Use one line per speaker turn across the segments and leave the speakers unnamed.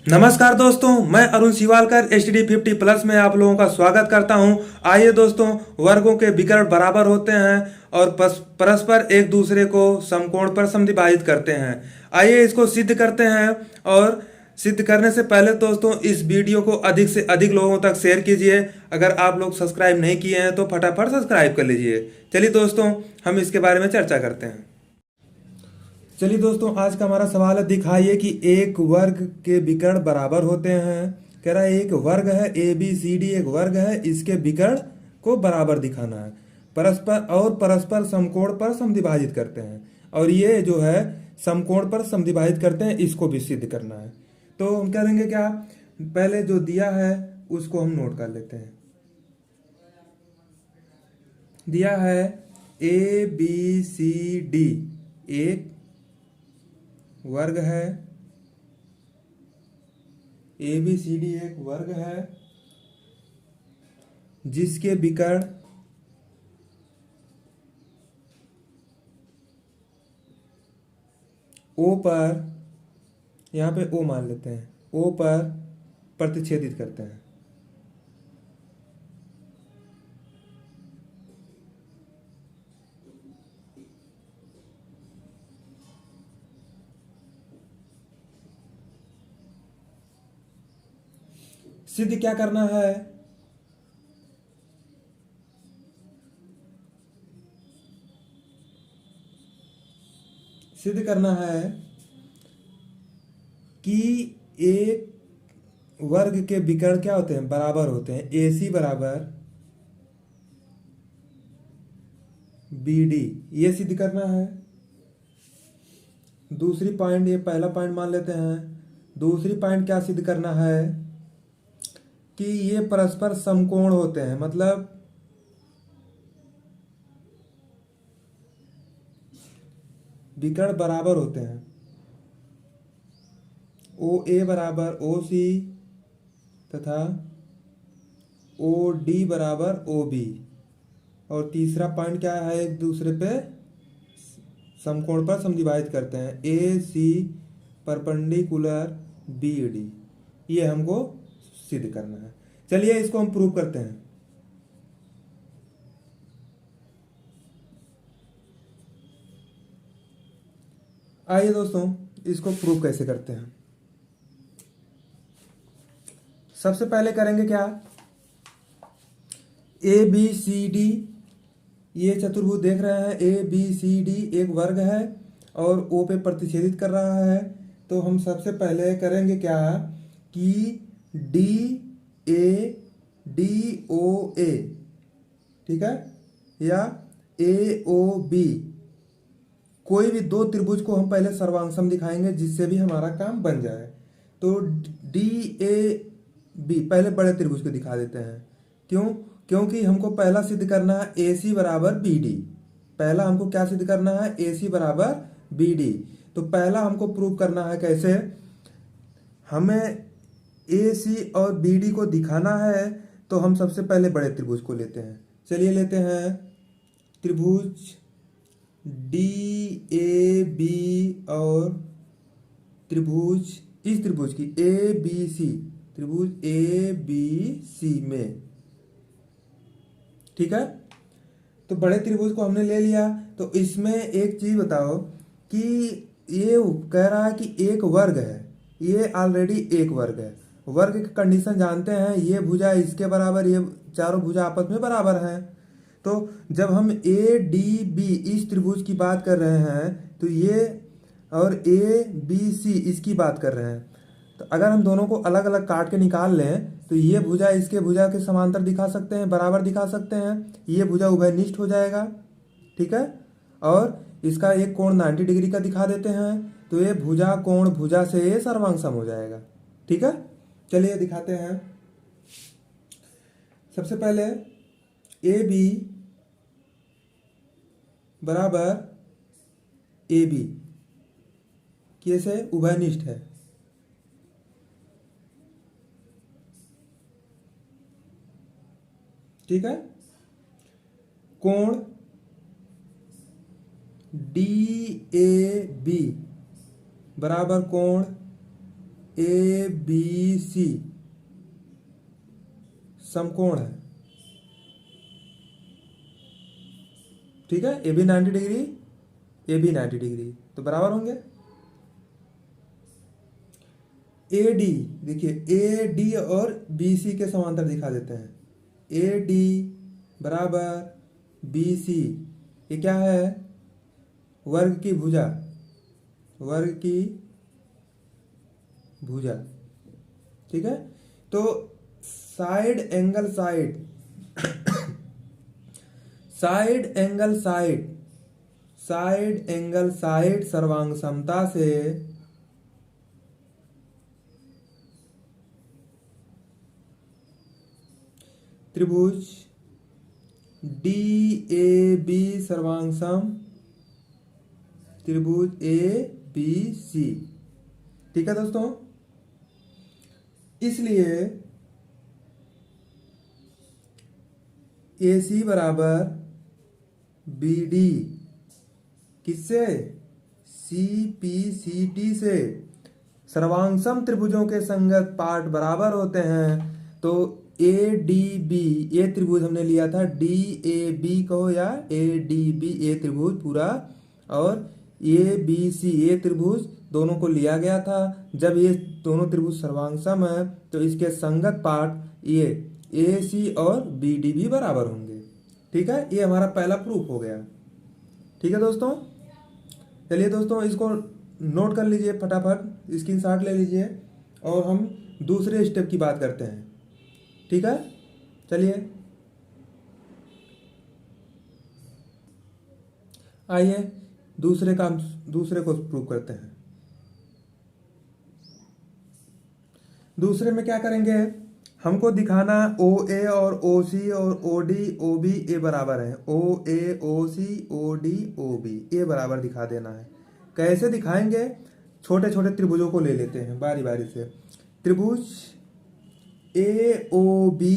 नमस्कार दोस्तों, मैं अरुण शिवालकर HD50+ में आप लोगों का स्वागत करता हूं। आइए दोस्तों, वर्गों के विकर्ण बराबर होते हैं और परस्पर एक दूसरे को समकोण पर समद्विभाजित करते हैं। आइए इसको सिद्ध करते हैं। और सिद्ध करने से पहले दोस्तों, इस वीडियो को अधिक से अधिक लोगों तक शेयर कीजिए। अगर आप लोग सब्सक्राइब नहीं किए हैं तो फटाफट सब्सक्राइब कर लीजिए। चलिए दोस्तों, हम इसके बारे में चर्चा करते हैं। चलिए दोस्तों, आज का हमारा सवाल है, दिखाइए कि एक वर्ग के विकर्ण बराबर होते हैं। कह रहा है एक वर्ग है ABCD, एक वर्ग है, इसके विकर्ण को बराबर दिखाना है। परस्पर समकोण पर समद्विभाजित करते हैं। और ये जो है समकोण पर समद्विभाजित करते हैं, इसको भी सिद्ध करना है। तो हम करेंगे क्या, पहले जो दिया है उसको हम नोट कर लेते हैं। दिया है ABCD एक वर्ग है। ABCD एक वर्ग है जिसके विकर्ण O पर, यहां पे O मान लेते हैं, O पर प्रतिच्छेदित करते हैं। सिद्ध क्या करना है, सिद्ध करना है कि एक वर्ग के विकर्ण क्या होते हैं, बराबर होते हैं। AC बराबर BD, ये सिद्ध करना है। दूसरी पॉइंट, ये पहला पॉइंट मान लेते हैं। दूसरी पॉइंट क्या सिद्ध करना है कि ये परस्पर समकोण होते हैं, मतलब विकर्ण बराबर होते हैं। OA बराबर OC तथा OD बराबर OB। और तीसरा पॉइंट क्या है, एक दूसरे पे समकोण पर समद्विभाजित करते हैं। AC परपेंडिकुलर BD, ये हमको सिद्ध करना है। चलिए इसको हम प्रूव करते हैं। आइए दोस्तों, इसको प्रूव कैसे करते हैं। सबसे पहले करेंगे क्या, ABCD, ये चतुर्भुज देख रहे हैं। ABCD एक वर्ग है और O पे प्रतिच्छेदित कर रहा है। तो हम सबसे पहले करेंगे क्या कि DADOA, ठीक है, या AOB, कोई भी दो त्रिभुज को हम पहले सर्वांग दिखाएंगे जिससे भी हमारा काम बन जाए। तो DAB पहले बड़े त्रिभुज को दिखा देते हैं। क्यों? क्योंकि हमको पहला सिद्ध करना है AC बराबर BD। पहला हमको क्या सिद्ध करना है, AC बराबर BD। तो पहला हमको प्रूव करना है कैसे, हमें AC और BD को दिखाना है। तो हम सबसे पहले बड़े त्रिभुज को लेते हैं। चलिए लेते हैं त्रिभुज DAB और त्रिभुज, इस त्रिभुज की ABC, त्रिभुज ABC में, ठीक है। तो बड़े त्रिभुज को हमने ले लिया। तो इसमें एक चीज बताओ कि ये कह रहा है कि एक वर्ग है, ये ऑलरेडी एक वर्ग है। वर्ग की कंडीशन जानते हैं, ये भुजा इसके बराबर, ये चारों भुजा आपस में बराबर हैं। तो जब हम ADB इस त्रिभुज की बात कर रहे हैं तो ये, और ABC इसकी बात कर रहे हैं, तो अगर हम दोनों को अलग अलग काट के निकाल लें तो ये भुजा इसके भुजा के समांतर दिखा सकते हैं, बराबर दिखा सकते हैं। ये भुजा उभयनिष्ठ हो जाएगा, ठीक है। और इसका एक कोण 90 डिग्री का दिखा देते हैं, तो ये भुजा कोण भुजा से ये सर्वांग हो जाएगा, ठीक है। चलिए दिखाते हैं। सबसे पहले AB बराबर AB, कैसे, उभयनिष्ठ है, ठीक है। कोण DAB बराबर कोण ए बी सी समकोण है, ठीक है। A B 90 degree, A B 90 degree, तो बराबर होंगे। ए डी, देखिए ए डी और बी सी के समांतर दिखा देते हैं। ए डी बराबर बी सी, ये क्या है? वर्ग की भुजा, वर्ग की भुजा, ठीक है। तो side angle side, side angle side, side angle side सर्वांग समता से त्रिभुज डी ए बी सर्वांग सम त्रिभुज ए बी सी, ठीक है दोस्तों। इसलिए ए सी बराबर बी डी, किससे? सी पी सी टी से। सर्वांगसम त्रिभुजों के संगत पार्ट बराबर होते हैं, तो ए डी बी, ये त्रिभुज हमने लिया था डी ए बी कहो या ए डी बी, ए त्रिभुज पूरा, और ए बी सी ये त्रिभुज दोनों को लिया गया था। जब ये दोनों त्रिभुज सर्वांगसम है तो इसके संगत पार्ट ये ए सी और बी डी भी बराबर होंगे, ठीक है। ये हमारा पहला प्रूफ हो गया, ठीक है दोस्तों। चलिए दोस्तों, इसको नोट कर लीजिए, फटाफट स्क्रीनशॉट ले लीजिए और हम दूसरे स्टेप की बात करते हैं, ठीक है। चलिए आइए दूसरे को प्रूव करते हैं। दूसरे में क्या करेंगे? हमको दिखाना ओ ए और ओ सी और ओ डी ओ बी ए बराबर है। ओ ए ओ सी ओ डी ओ बी ए बराबर दिखा देना है। कैसे दिखाएंगे? छोटे छोटे त्रिभुजों को ले लेते हैं बारी बारी से। त्रिभुज ए ओ बी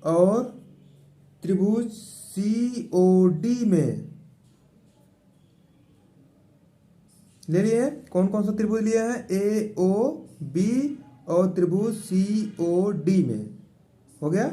और त्रिभुज सी ओ डी में ले लिए। कौन कौन सा त्रिभुज लिए हैं? ए ओ बी और त्रिभुज सी ओ डी में, हो गया।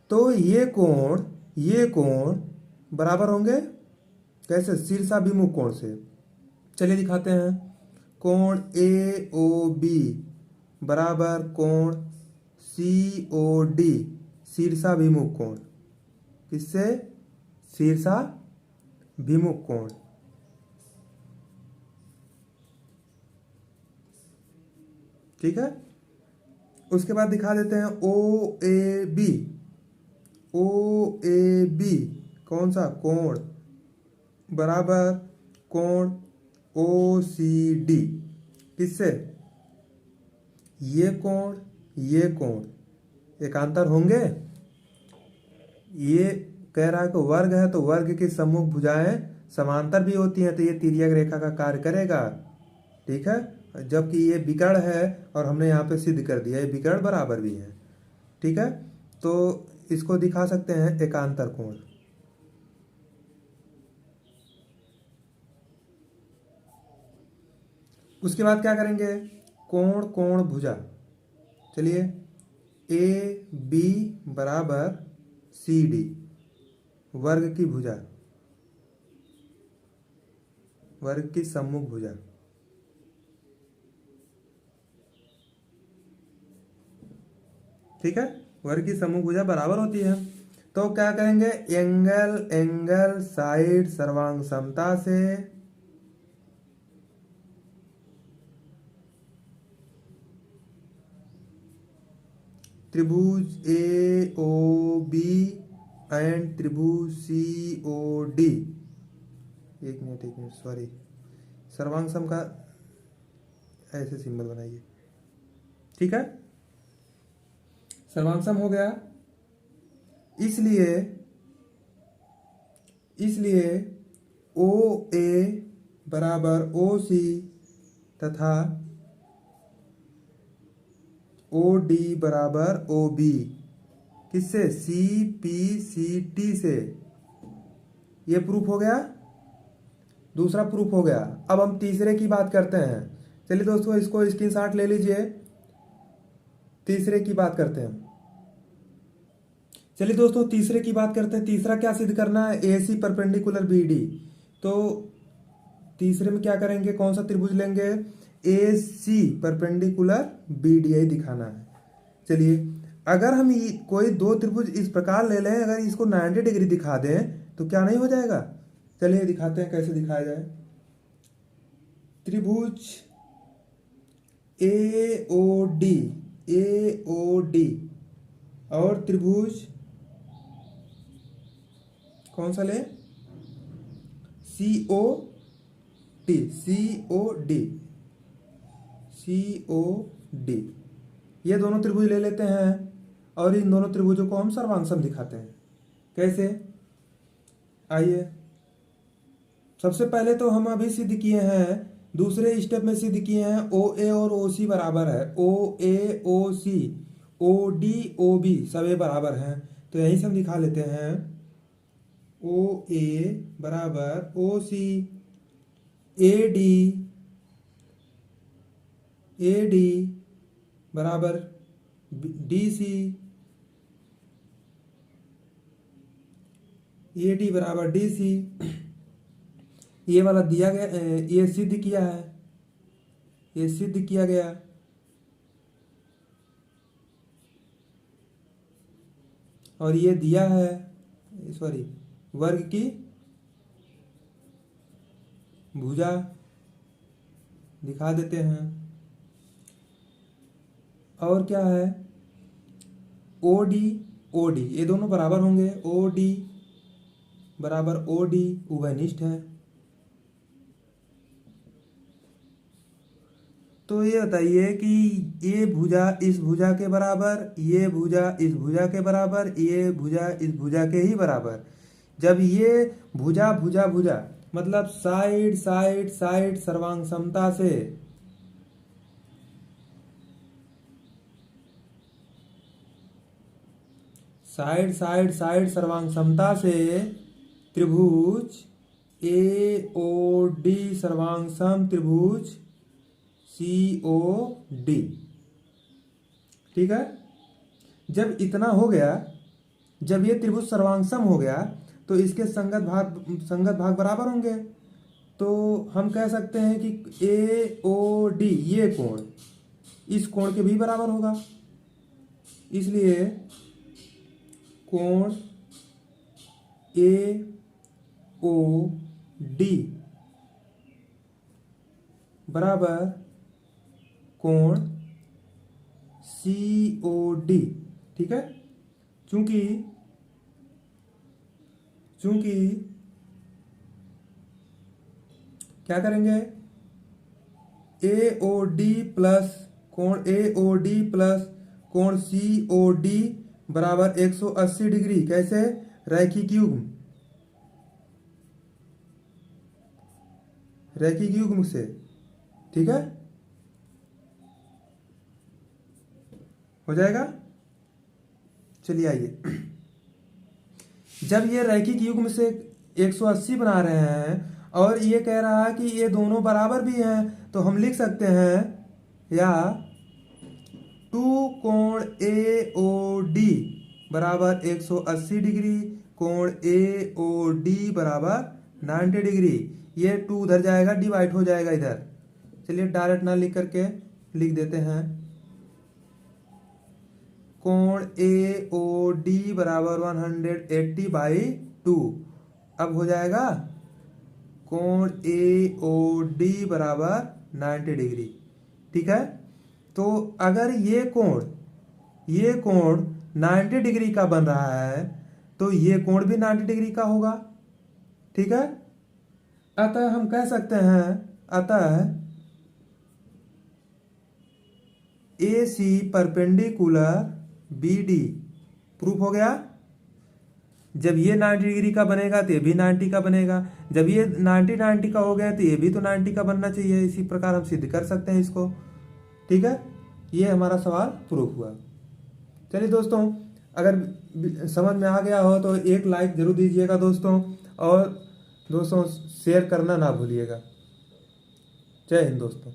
तो ये कोण बराबर होंगे कैसे? शीर्षाभिमुख कोण से। चलिए दिखाते हैं। कोण ए ओ बी बराबर कोण सी ओ डी, शीर्षाभिमुख कोण। किससे? शीर्षाभिमुख कोण, ठीक है। उसके बाद दिखा देते हैं ओ A B. O A B कौन सा? कोण बराबर कोण ओ सी डी। किससे? ये कोण एकांतर होंगे। ये कह रहा है कि वर्ग है तो वर्ग की सम्मुख भुजाएं समांतर भी होती हैं, तो ये तिर्यक रेखा का कार्य करेगा, ठीक है। जबकि ये विकर्ण है और हमने यहाँ पे सिद्ध कर दिया ये विकर्ण बराबर भी है, ठीक है। तो इसको दिखा सकते हैं एकांतर कोण। उसके बाद क्या करेंगे? कोण भुजा। चलिए ए बी बराबर सी डी, वर्ग की भुजा, वर्ग की सम्मुख भुजा, ठीक है। वर्ग की सम्मुख भुजा बराबर होती है। तो क्या करेंगे? एंगल साइड सर्वांग समता से त्रिभुज ए ओ बी एंड त्रिभुज सी ओ डी, एक मिनट सॉरी, सर्वांग सम का ऐसे सिंबल बनाइए, ठीक है। सर्वांग हो गया। इसलिए ओ ए बराबर ओ सी तथा ओ डी बराबर ओ बी। किससे? सी पी सी टी से। ये प्रूफ हो गया, दूसरा प्रूफ हो गया। अब हम तीसरे की बात करते हैं। चलिए दोस्तों, इसको स्क्रीनशॉट ले लीजिए। तीसरे की बात करते हैं। चलिए दोस्तों, तीसरे की बात करते हैं। तीसरा क्या सिद्ध करना है? A C perpendicular B D. तो तीसरे में क्या करेंगे? कौन सा त्रिभुज लेंगे? A C perpendicular B D आई दिखाना है। चलिए, अगर हम कोई दो त्रिभुज इस प्रकार ले लें, अगर इसको 90 डिग्री दिखा दें तो क्या नहीं हो जाएगा? चलिए दिखाते हैं कैसे दिखाया जाए। त्रिभुज ए ओ डी और त्रिभुज कौन सा ले? सी ओ डी। ये दोनों त्रिभुज ले लेते हैं और इन दोनों त्रिभुजों को हम सर्वांग दिखाते हैं। कैसे? आइए, सबसे पहले तो हम अभी सिद्ध किए हैं, दूसरे स्टेप में सिद्ध किए हैं ओ ए और ओ सी बराबर है। ओ ए ओ सी, ओ डी ओ बी सभी बराबर हैं। तो यहीं से हम दिखा लेते हैं। ओ ए बराबर ओ सी, ए डी बराबर डी सी, ए डी बराबर डी सी। ये वाला दिया गया, ये सिद्ध किया है, ये सिद्ध किया गया। और ये दिया है, सॉरी, वर्ग की भुजा दिखा देते हैं। और क्या है? ओ डी ये दोनों बराबर होंगे। ओ डी बराबर ओ डी उभयनिष्ठ है। तो ये बताइए कि ये भुजा इस भुजा के बराबर, ये भुजा इस भुजा के बराबर, ये भुजा इस भुजा के ही बराबर। जब ये भुजा भुजा भुजा मतलब साइड साइड साइड सर्वांग समता से साइड साइड साइड सर्वांग समता से त्रिभुज ए ओ डी सर्वांग सम त्रिभुज सी ओ डी। ठीक है, जब इतना हो गया, जब ये त्रिभुज सर्वांगसम हो गया तो इसके संगत भाग बराबर होंगे। तो हम कह सकते हैं कि ए ओ डी ये कोण इस कोण के भी बराबर होगा। इसलिए कोण ए ओ डी बराबर कोण सी ओ डी। ठीक है, चूंकि क्या करेंगे? ए ओ डी प्लस कोण ए ओ डी प्लस कोण सी ओ डी बराबर 180 डिग्री। कैसे? रैखिक युग्म से। ठीक है, हो जाएगा। चलिए आइए, जब ये रैखिक युग्म से 180 बना रहे हैं और ये कह रहा है कि ये दोनों बराबर भी हैं, तो हम लिख सकते हैं या 2 कोण ए ओ डी बराबर 180 डिग्री, कोण ए ओ डी बराबर 90 डिग्री। ये 2 उधर जाएगा, डिवाइड हो जाएगा इधर। चलिए डायरेक्ट ना लिख करके लिख देते हैं। कोण ए ओ डी बराबर 180/2। अब हो जाएगा कोण ए ओ डी बराबर 90 डिग्री। ठीक है, तो अगर ये कोण 90 डिग्री का बन रहा है तो ये कोण भी 90 डिग्री का होगा। ठीक है, अतः हम कह सकते हैं, अतः A C perpendicular B D proof हो गया। जब ये 90 डिग्री का बनेगा तो ये भी 90 का बनेगा, जब ये 90 का हो गया तो ये भी तो 90 का बनना चाहिए। इसी प्रकार हम सिद्ध कर सकते हैं इसको। ठीक है, ये हमारा सवाल प्रूफ हुआ। चलिए दोस्तों, अगर समझ में आ गया हो तो एक लाइक जरूर दीजिएगा दोस्तों, और दोस्तों शेयर करना ना भूलिएगा। जय हिंद दोस्तों।